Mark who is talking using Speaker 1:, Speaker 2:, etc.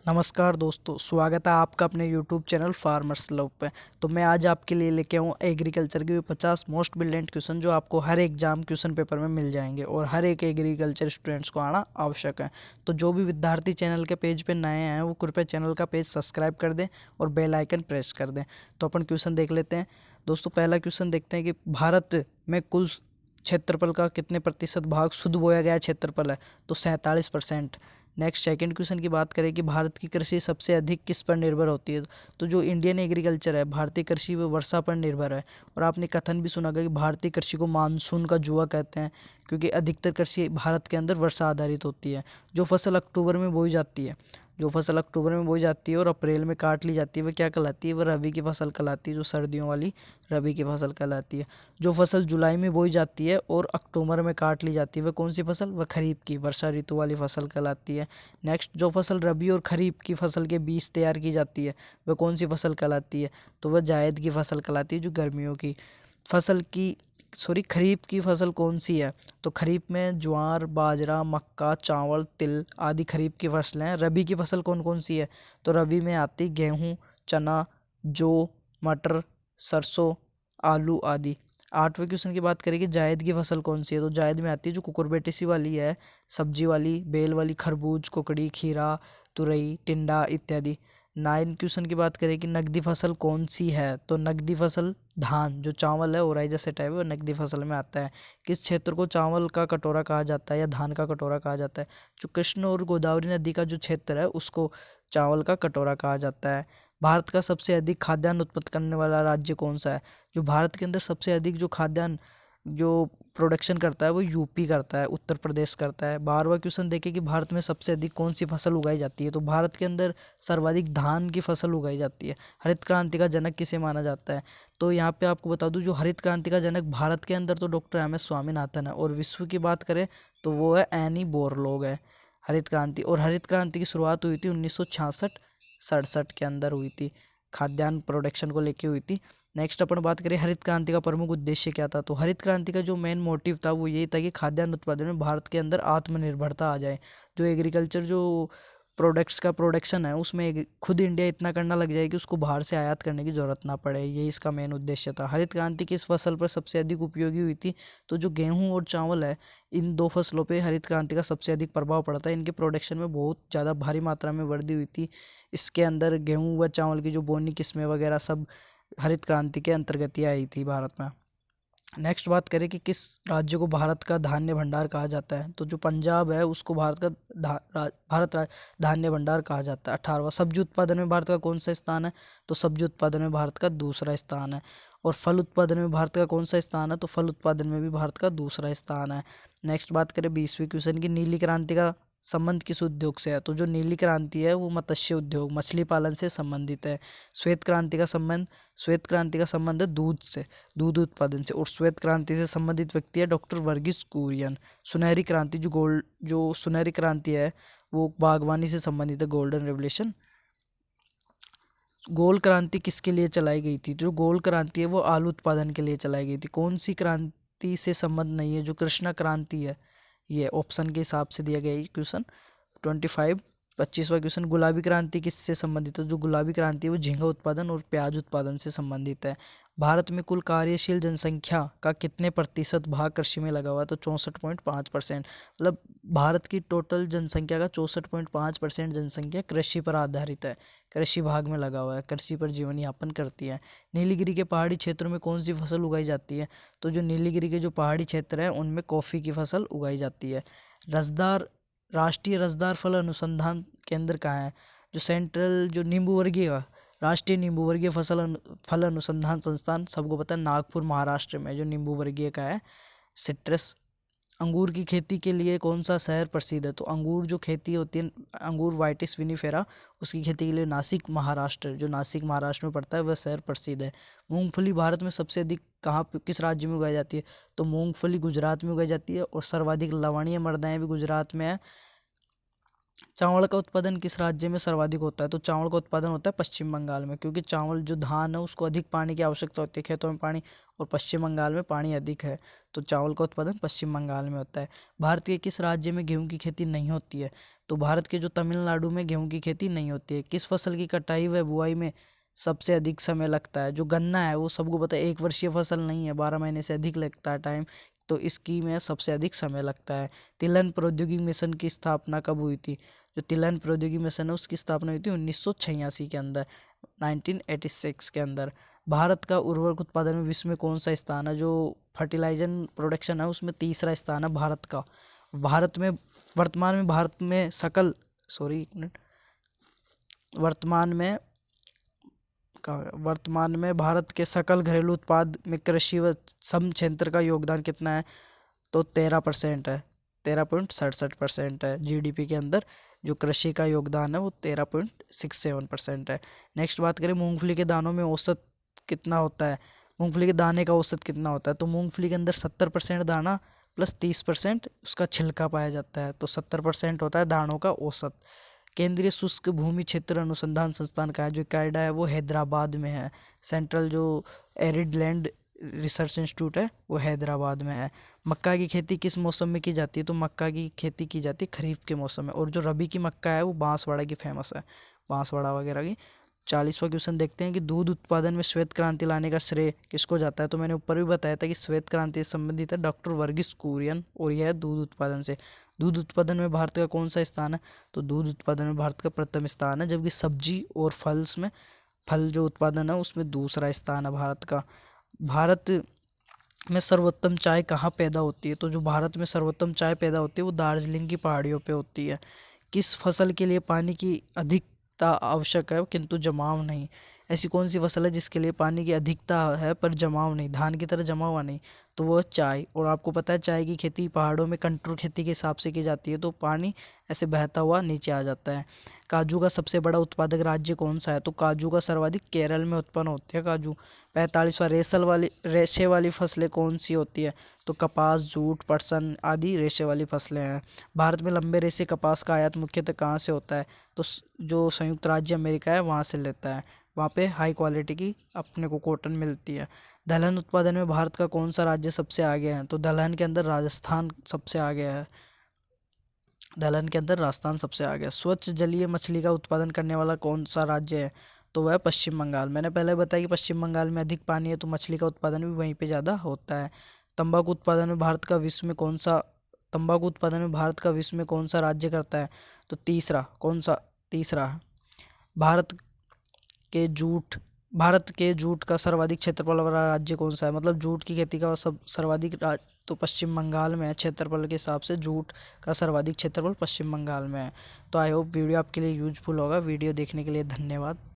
Speaker 1: नमस्कार दोस्तों, स्वागत है आपका अपने यूट्यूब चैनल फार्मर्स लव पे। तो मैं आज आपके लिए लेके आऊँ एग्रीकल्चर के 50 मोस्ट ब्रिलियंट क्वेश्चन जो आपको हर एग्जाम क्वेश्चन पेपर में मिल जाएंगे और हर एक एग्रीकल्चर स्टूडेंट्स को आना आवश्यक है। तो जो भी विद्यार्थी चैनल के पेज पे नए हैं वो कृपया चैनल का पेज सब्सक्राइब कर दें और बेल आइकन प्रेस कर दें। तो अपन क्वेश्चन देख लेते हैं। दोस्तों, पहला क्वेश्चन देखते हैं कि भारत में कुल क्षेत्रफल का कितने प्रतिशत भाग शुद्ध बोया गया क्षेत्रफल है। तो 47%। नेक्स्ट सेकंड क्वेश्चन की बात करें कि भारत की कृषि सबसे अधिक किस पर निर्भर होती है। तो जो इंडियन एग्रीकल्चर है, भारतीय कृषि वो वर्षा पर निर्भर है। और आपने कथन भी सुना होगा कि भारतीय कृषि को मानसून का जुआ कहते हैं, क्योंकि अधिकतर कृषि भारत के अंदर वर्षा आधारित होती है। जो फसल अक्टूबर में बोई जाती है जो फसल अक्टूबर में बोई जाती है और अप्रैल में काट ली जाती है वह क्या कहलाती है? वह रबी की फसल कहलाती है, जो सर्दियों वाली रबी की फसल कहलाती है। जो फसल जुलाई में बोई जाती है और अक्टूबर में काट ली जाती है वह कौन सी फसल? वह खरीफ की वर्षा ऋतु वाली फसल कहलाती है। नेक्स्ट, जो फसल रबी और खरीफ की फसल के बीच तैयार की जाती है वह कौन सी फसल कहलाती है? तो वह जायद की फसल कहलाती है, जो गर्मियों की फसल की खरीफ की फसल कौन सी है? तो खरीफ में ज्वार, बाजरा, मक्का, चावल, तिल आदि खरीफ की फसलें हैं। रबी की फसल कौन कौन सी है? तो रबी में आती गेहूँ, चना, जौ, मटर, सरसों, आलू आदि। आठवें क्वेश्चन की बात करें कि जायद की फसल कौन सी है। तो जायद में आती है जो कुकुरबिटेसी वाली है, सब्जी वाली, बेल वाली, खरबूज, कुकड़ी, खीरा, तुरई, टिंडा इत्यादि। नाइन क्वेश्चन की बात करें कि नकदी फसल कौन सी है। तो नकदी फसल धान, जो चावल है ओराई जैसे टाइप है, वो नकदी फसल में आता है। किस क्षेत्र को चावल का कटोरा कहा जाता है या धान का कटोरा कहा जाता है? जो कृष्ण और गोदावरी नदी का जो क्षेत्र है उसको चावल का कटोरा कहा जाता है। भारत का सबसे अधिक खाद्यान्न उत्पन्न करने वाला राज्य कौन सा है? जो भारत के अंदर सबसे अधिक जो खाद्यान्न जो प्रोडक्शन करता है वो यूपी करता है, उत्तर प्रदेश करता है। 12वां क्वेश्चन देखें कि भारत में सबसे अधिक कौन सी फसल उगाई जाती है। तो भारत के अंदर सर्वाधिक धान की फसल उगाई जाती है। हरित क्रांति का जनक किसे माना जाता है? तो यहाँ पे आपको बता दूं, जो हरित क्रांति का जनक भारत के अंदर तो डॉक्टर एम एस स्वामीनाथन है, और विश्व की बात करें तो वो है एनी बोरलॉग है। हरित क्रांति, और हरित क्रांति की शुरुआत हुई थी 1966-67 के अंदर हुई थी, खाद्यान्न प्रोडक्शन को लेके हुई थी। नेक्स्ट अपन बात करें हरित क्रांति का प्रमुख उद्देश्य क्या था। तो हरित क्रांति का जो मेन मोटिव था वो यही था कि खाद्यान्न उत्पादन में भारत के अंदर आत्मनिर्भरता आ जाए। जो एग्रीकल्चर जो प्रोडक्ट्स का प्रोडक्शन है उसमें खुद इंडिया इतना करना लग जाए कि उसको बाहर से आयात करने की जरूरत ना पड़े, यही इसका मेन उद्देश्य था। हरित क्रांति किस फसल पर सबसे अधिक उपयोगी हुई थी? तो जो गेहूं और चावल है, इन दो फसलों पे हरित क्रांति का सबसे अधिक प्रभाव पड़ता है। इनके प्रोडक्शन में बहुत ज़्यादा भारी मात्रा में वृद्धि हुई थी। इसके अंदर गेहूं व चावल की जो बोनी किस्में वगैरह सब हरित क्रांति के अंतर्गत ही आई थी भारत में। नेक्स्ट बात करें कि किस राज्य को भारत का धान्य भंडार कहा जाता है। तो जो पंजाब है उसको भारत का धान्य भंडार कहा जाता है। 18वां, सब्जी उत्पादन में भारत का कौन सा स्थान है? तो सब्जी उत्पादन में भारत का दूसरा स्थान है। और फल उत्पादन में भारत का कौन सा स्थान है? तो फल उत्पादन में भी भारत का दूसरा स्थान है। नेक्स्ट बात करें 20वीं क्वेश्चन की, नीली क्रांति का संबंध किस उद्योग से है। तो जो नीली क्रांति है वो मत्स्य उद्योग, मछली पालन से संबंधित है। श्वेत क्रांति का संबंध है दूध से, दूध उत्पादन से। और श्वेत क्रांति से संबंधित व्यक्ति है डॉक्टर वर्गीस कुरियन। सुनहरी क्रांति जो सुनहरी क्रांति है वो बागवानी से संबंधित है, गोल्डन रेवोल्यूशन। गोल क्रांति किसके लिए चलाई गई थी? जो गोल क्रांति है वो आलू उत्पादन के लिए चलाई गई थी। कौन सी क्रांति से संबंध नहीं है? जो कृष्णा क्रांति है, ये ऑप्शन के हिसाब से दिया गया है क्वेश्चन 25। 25वां क्वेश्चन, गुलाबी क्रांति किससे संबंधित है? जो गुलाबी क्रांति है वो झींगा उत्पादन और प्याज उत्पादन से संबंधित है। भारत में कुल कार्यशील जनसंख्या का कितने प्रतिशत भाग कृषि में लगा हुआ है? तो 64.5%। मतलब भारत की टोटल जनसंख्या का 64.5% जनसंख्या कृषि पर आधारित है, कृषि भाग में लगा हुआ है, कृषि पर जीवन यापन करती है। नीलगिरी के पहाड़ी क्षेत्रों में कौन सी फसल उगाई जाती है? तो जो नीलगिरी के जो पहाड़ी क्षेत्र हैं उनमें कॉफ़ी की फसल उगाई जाती है। रसदार राष्ट्रीय रसदार फल अनुसंधान केंद्र कहाँ है? जो सेंट्रल जो नींबू वर्गीय का राष्ट्रीय नींबू वर्गीय फल अनुसंधान संस्थान सबको पता है नागपुर महाराष्ट्र में जो नींबू वर्गीय का है, सिट्रस। अंगूर की खेती के लिए कौन सा शहर प्रसिद्ध है? तो अंगूर जो खेती होती है, अंगूर वाइटिस विनिफेरा, उसकी खेती के लिए नासिक महाराष्ट्र, जो नासिक महाराष्ट्र में पड़ता है वह शहर प्रसिद्ध है। मूंगफली भारत में सबसे अधिक किस राज्य में उगाई जाती है? तो मूंगफली गुजरात में उगाई जाती है और सर्वाधिक लवणीय मृदाएं भी गुजरात में है। चावल का उत्पादन किस राज्य में सर्वाधिक होता है? तो चावल का उत्पादन होता है पश्चिम बंगाल में, क्योंकि चावल जो धान है उसको अधिक पानी की आवश्यकता होती है, खेतों में पानी, और पश्चिम बंगाल में पानी अधिक है, तो चावल का उत्पादन पश्चिम बंगाल में होता है। भारत के किस राज्य में गेहूं की खेती नहीं होती है? तो भारत के जो तमिलनाडु में गेहूं की खेती नहीं होती है। किस फसल की कटाई व बुआई में सबसे अधिक समय लगता है? जो गन्ना है वो सबको पता है एक वर्षीय फसल नहीं है, 12 महीने से अधिक लगता है टाइम, तो इसकी में सबसे अधिक समय लगता है। तिलहन प्रौद्योगिकी मिशन की स्थापना कब हुई थी? जो तिलहन प्रौद्योगिकी मिशन है उसकी स्थापना हुई थी 1986 के अंदर, 1986 के अंदर। भारत का उर्वरक उत्पादन में विश्व में कौन सा स्थान है? जो फर्टिलाइजर प्रोडक्शन है उसमें तीसरा स्थान है भारत का। भारत में वर्तमान में भारत में सकल सॉरी एक मिनट वर्तमान में वर्तमान में भारत के सकल घरेलू उत्पाद में कृषि व श्रम क्षेत्र का योगदान कितना है? तो 13% है, 13.67% है जीडीपी के अंदर। जो कृषि का योगदान है वो 13.67% है। नेक्स्ट बात करें मूंगफली के दानों में औसत कितना होता है? मूंगफली के दाने का औसत कितना होता है? तो मूंगफली के अंदर 70% दाना प्लस 30% उसका छिलका पाया जाता है, तो 70% होता है दानों का औसत। केंद्रीय शुष्क भूमि क्षेत्र अनुसंधान संस्थान का है जो कैडा है वो हैदराबाद में है। सेंट्रल जो एरिड लैंड रिसर्च इंस्टीट्यूट है वो हैदराबाद में है। मक्का की खेती किस मौसम में की जाती है? तो मक्का की खेती की जाती है खरीफ के मौसम में, और जो रबी की मक्का है वो बांसवाड़ा की फेमस है, बांसवाड़ा वगैरह की। 40वां क्वेश्चन देखते हैं कि दूध उत्पादन में श्वेत क्रांति लाने का श्रेय किसको जाता है? तो मैंने ऊपर भी बताया था कि श्वेत क्रांति से संबंधित है डॉक्टर वर्गीस कुरियन, और यह है दूध उत्पादन से। दूध उत्पादन में भारत का कौन सा स्थान है? तो दूध उत्पादन में भारत का प्रथम स्थान है, जबकि सब्जी और फल जो उत्पादन है उसमें दूसरा स्थान है भारत का। भारत में सर्वोत्तम चाय कहाँ पैदा होती है? तो जो भारत में सर्वोत्तम चाय पैदा होती है वो दार्जिलिंग की पहाड़ियों पे होती है। किस फसल के लिए पानी की अधिकता आवश्यक है किंतु जमाव नहीं? ऐसी कौन सी फसल है जिसके लिए पानी की अधिकता है पर जमाव नहीं, धान की तरह जमा हुआ नहीं? तो वो है चाय। और आपको पता है चाय की खेती पहाड़ों में कंटूर खेती के हिसाब से की जाती है, तो पानी ऐसे बहता हुआ नीचे आ जाता है। काजू का सबसे बड़ा उत्पादक राज्य कौन सा है? तो काजू का सर्वाधिक केरल में उत्पन्न होती है काजू। 45वां रेशे वाली फसलें कौन सी होती है? तो कपास, जूट, पटसन आदि रेशे वाली फसलें हैं। भारत में लंबे रेशे कपास का आयात मुख्यतः कहाँ से होता है? तो जो संयुक्त राज्य अमेरिका है वहाँ से लेता है, वहाँ पे हाई क्वालिटी की अपने को कॉटन मिलती है। दलहन उत्पादन में भारत का कौन सा राज्य सबसे आगे है? तो दलहन के अंदर राजस्थान सबसे आगे है, दलहन के अंदर राजस्थान सबसे आगे है। स्वच्छ जलीय मछली का उत्पादन करने वाला कौन सा राज्य है? तो वह है पश्चिम बंगाल। मैंने पहले बताया कि पश्चिम बंगाल में अधिक पानी है तो मछली का उत्पादन भी वहीं पे ज़्यादा होता है। तंबाकू उत्पादन में भारत का विश्व में कौन सा तंबाकू उत्पादन में भारत का विश्व में कौन सा राज्य करता है? तो तीसरा, कौन सा? तीसरा है। भारत के जूट भारत के जूट का सर्वाधिक क्षेत्रफल वाला राज्य कौन सा है? मतलब जूट की खेती का सब सर्वाधिक तो पश्चिम बंगाल में है, क्षेत्रफल के हिसाब से जूट का सर्वाधिक क्षेत्रफल पश्चिम बंगाल में है। तो आई होप वीडियो आपके लिए यूजफुल होगा। वीडियो देखने के लिए धन्यवाद।